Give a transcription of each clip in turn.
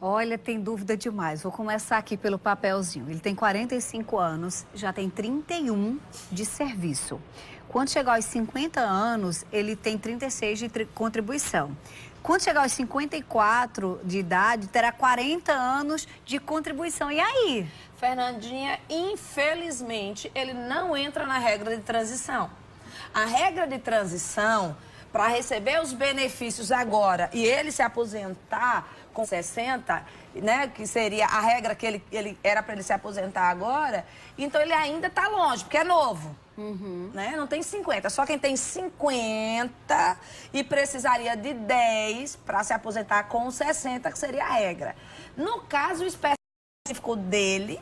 Olha, tem dúvida demais. Vou começar aqui pelo papelzinho. Ele tem 45 anos, já tem 31 de serviço. Quando chegar aos 50 anos, ele tem 36 de contribuição. Quando chegar aos 54 de idade, terá 40 anos de contribuição. E aí? Fernandinha, infelizmente, ele não entra na regra de transição. A regra de transição, para receber os benefícios agora e ele se aposentar com 60, né, que seria a regra que ele era para ele se aposentar agora, então ele ainda está longe, porque é novo. Né? Não tem 50, só quem tem 50 e precisaria de 10 para se aposentar com 60, que seria a regra. No caso específico dele,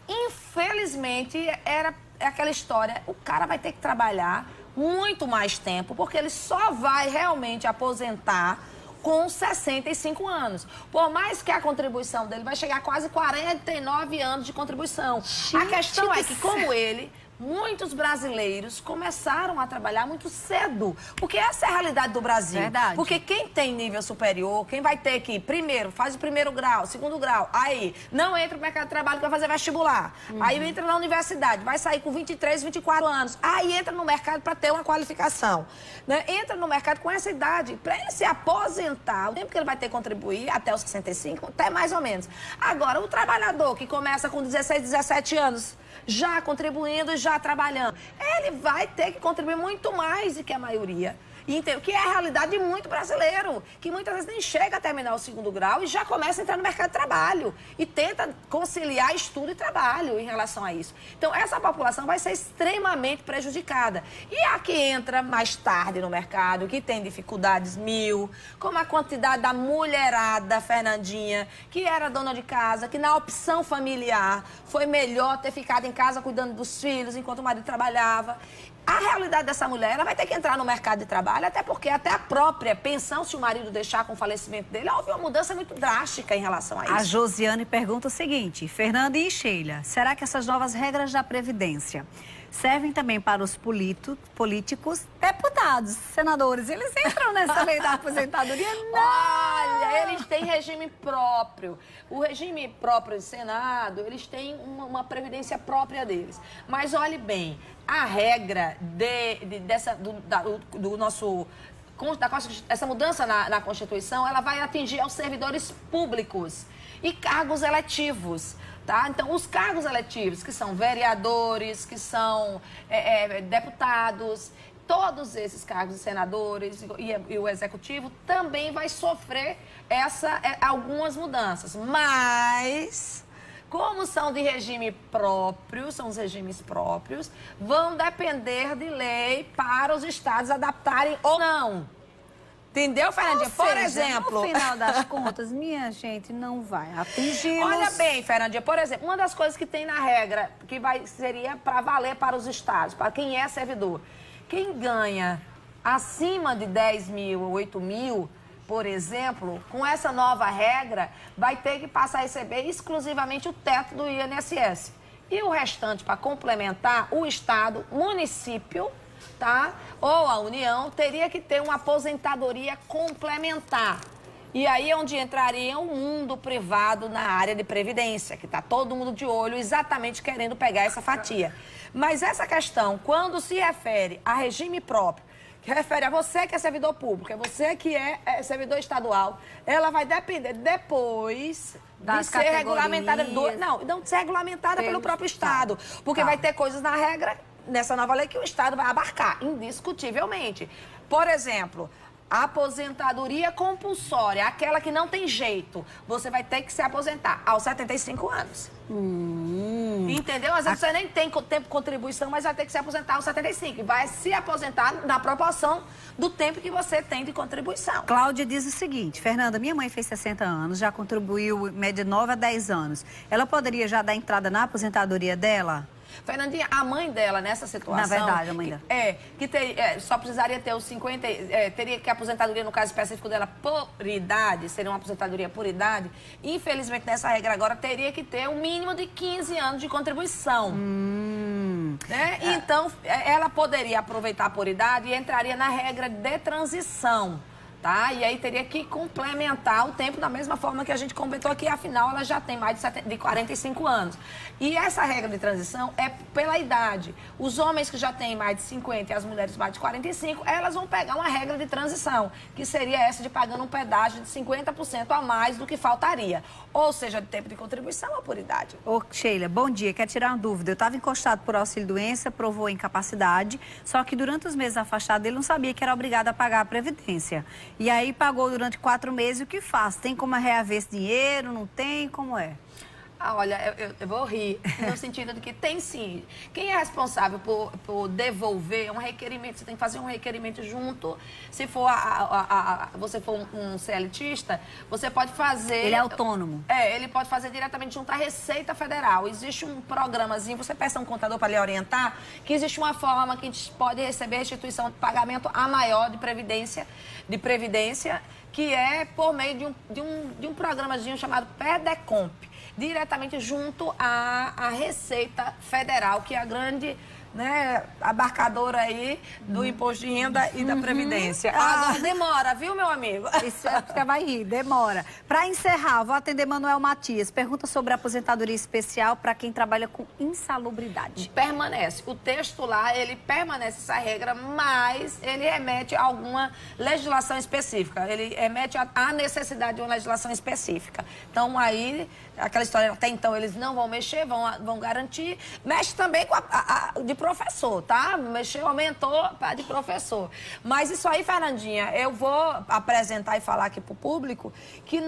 infelizmente, é aquela história, o cara vai ter que trabalhar muito mais tempo, porque ele só vai realmente aposentar com 65 anos. Por mais que a contribuição dele vai chegar a quase 49 anos de contribuição. A questão é que, como ele, muitos brasileiros começaram a trabalhar muito cedo, porque essa é a realidade do Brasil. Verdade. Porque quem tem nível superior, quem vai ter que, primeiro, faz o primeiro grau, segundo grau, aí não entra no mercado de trabalho que vai fazer vestibular, aí entra na universidade, vai sair com 23, 24 anos, aí entra no mercado para ter uma qualificação, né? Entra no mercado com essa idade, para ele se aposentar, o tempo que ele vai ter que contribuir, até os 65, até mais ou menos. Agora, o trabalhador que começa com 16, 17 anos, já contribuindo, já trabalhando, ele vai ter que contribuir muito mais do que a maioria. Que é a realidade de muito brasileiro, que muitas vezes nem chega a terminar o segundo grau e já começa a entrar no mercado de trabalho e tenta conciliar estudo e trabalho em relação a isso. Então, essa população vai ser extremamente prejudicada. E a que entra mais tarde no mercado, que tem dificuldades mil, como a quantidade da mulherada, Fernandinha, que era dona de casa, que na opção familiar foi melhor ter ficado em casa cuidando dos filhos enquanto o marido trabalhava. A realidade dessa mulher, ela vai ter que entrar no mercado de trabalho, até porque até a própria pensão, se o marido deixar com o falecimento dele, houve uma mudança muito drástica em relação a isso. A Josiane pergunta o seguinte: Fernanda e Sheila, será que essas novas regras da Previdência servem também para os políticos, deputados, senadores? Eles entram nessa lei da aposentadoria? Não! Olha, eles têm regime próprio. O regime próprio do Senado, eles têm uma previdência própria deles. Mas olhe bem, a regra essa mudança na Constituição, ela vai atingir aos servidores públicos e cargos eletivos. Tá? Então, os cargos eletivos, que são vereadores, que são deputados, todos esses cargos de senadores e o executivo também vai sofrer algumas mudanças. Mas, como são de regime próprio, são os regimes próprios, vão depender de lei para os estados adaptarem ou não. Entendeu, Fernandinha? Por exemplo... No final das contas, minha gente, não vai atingir. Olha bem, Fernandinha, por exemplo, uma das coisas que tem na regra, que seria para valer para os estados, para quem é servidor. Quem ganha acima de 10 mil ou 8 mil, por exemplo, com essa nova regra, vai ter que passar a receber exclusivamente o teto do INSS. E o restante, para complementar, o estado, município, tá? Ou a União, teria que ter uma aposentadoria complementar. E aí é onde entraria o mundo privado na área de previdência, que está todo mundo de olho exatamente querendo pegar essa fatia. Mas essa questão, quando se refere a regime próprio, que refere a você que é servidor público, é você que é servidor estadual, ela vai depender depois de ser regulamentada de ser regulamentada pelo próprio Estado. Porque vai ter coisas na regra, nessa nova lei, que o Estado vai abarcar, indiscutivelmente. Por exemplo, a aposentadoria compulsória, aquela que não tem jeito, você vai ter que se aposentar aos 75 anos. Entendeu? Às vezes você nem tem tempo de contribuição, mas vai ter que se aposentar aos 75. E vai se aposentar na proporção do tempo que você tem de contribuição. Cláudia diz o seguinte: Fernanda, minha mãe fez 60 anos, já contribuiu em média 9 a 10 anos. Ela poderia já dar entrada na aposentadoria dela? Fernandinha, a mãe dela, nessa situação... Na verdade, a mãe dela. Só precisaria ter os 50... teria que a aposentadoria, no caso específico dela, por idade, seria uma aposentadoria por idade. Infelizmente, nessa regra agora, teria que ter um mínimo de 15 anos de contribuição. Né? Então, ela poderia aproveitar por idade e entraria na regra de transição. tá? E aí teria que complementar o tempo da mesma forma que a gente comentou aqui, afinal ela já tem mais de 45 anos. E essa regra de transição é pela idade. Os homens que já têm mais de 50 e as mulheres mais de 45, elas vão pegar uma regra de transição, que seria essa de pagando um pedágio de 50% a mais do que faltaria. Ou seja, de tempo de contribuição ou por idade. Ô, Sheila, bom dia. Quer tirar uma dúvida? Eu estava encostado por auxílio-doença, provou incapacidade, só que durante os meses afastado ele não sabia que era obrigado a pagar a Previdência. E aí pagou durante 4 meses, o que faz? Tem como reaver esse dinheiro? Não tem? Como é? Ah, olha, eu vou rir, no sentido de que tem sim. Quem é responsável por devolver é um requerimento, você tem que fazer um requerimento junto. Se for você for um CLTista, você pode fazer... Ele é autônomo. Ele pode fazer diretamente junto à Receita Federal. Existe um programazinho, você peça um contador para lhe orientar, que existe uma forma que a gente pode receber restituição de pagamento a maior de previdência, que é por meio de um programazinho chamado PEDECOMP, diretamente junto à Receita Federal, que é a grande, né, abarcadora aí do imposto de renda e da Previdência. Agora demora, viu, meu amigo? Isso você vai rir, demora. Para encerrar, vou atender Manuel Matias. Pergunta sobre a aposentadoria especial para quem trabalha com insalubridade. Permanece. O texto lá, ele permanece essa regra, mas ele remete a alguma legislação específica. Ele remete à necessidade de uma legislação específica. Então, aí, aquela história, até então, eles não vão mexer, vão garantir. Mexe também com de professor, tá? Mexeu, aumentou de professor. Mas isso aí, Fernandinha, eu vou apresentar e falar aqui para o público que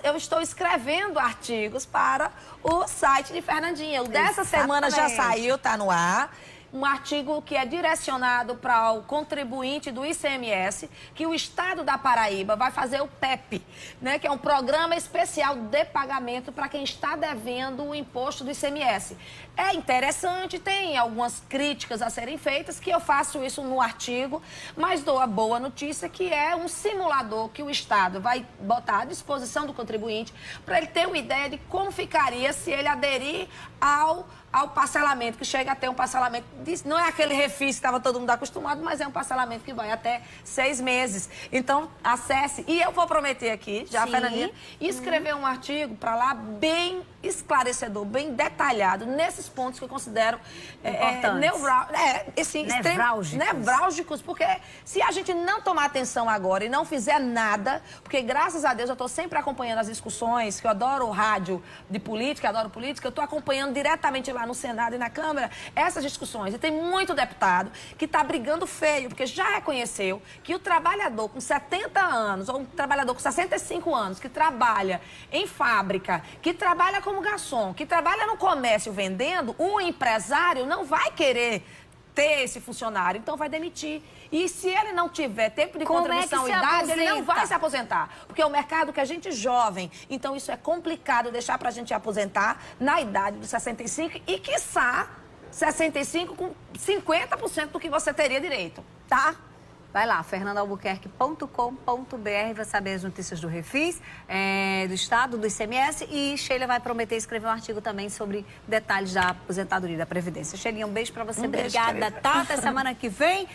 eu estou escrevendo artigos para o site de Fernandinha. O dessa semana já saiu, tá no ar. Um artigo que é direcionado para o contribuinte do ICMS, que o Estado da Paraíba vai fazer o PEP, né, que é um programa especial de pagamento para quem está devendo o imposto do ICMS. É interessante, tem algumas críticas a serem feitas, que eu faço isso no artigo, mas dou a boa notícia que é um simulador que o Estado vai botar à disposição do contribuinte para ele ter uma ideia de como ficaria se ele aderir ao parcelamento, que chega a ter um parcelamento, não é aquele refis que estava todo mundo acostumado, mas é um parcelamento que vai até 6 meses. Então, acesse. E eu vou prometer aqui, já, Fernandinha, escrever um artigo para lá bem esclarecedor, bem detalhado, nesses pontos que eu considero nevrálgicos, porque se a gente não tomar atenção agora e não fizer nada, porque graças a Deus eu estou sempre acompanhando as discussões, que eu adoro rádio de política, adoro política, eu estou acompanhando diretamente lá no Senado e na Câmara essas discussões. E tem muito deputado que está brigando feio, porque já reconheceu que o trabalhador com 70 anos, ou um trabalhador com 65 anos, que trabalha em fábrica, que trabalha como garçom, que trabalha no comércio vendendo, o empresário não vai querer ter esse funcionário, então vai demitir. E se ele não tiver tempo de contribuição e idade, ele não vai se aposentar. Porque é um mercado que a gente jovem, então isso é complicado deixar pra gente aposentar na idade dos 65 e, quiçá, 65 com 50% do que você teria direito, tá? Vai lá, fernandaalbuquerque.com.br, vai saber as notícias do Refis, do Estado, do ICMS, e Sheila vai prometer escrever um artigo também sobre detalhes da aposentadoria da Previdência. Sheilinha, um beijo pra você, obrigada, tá? Até semana que vem.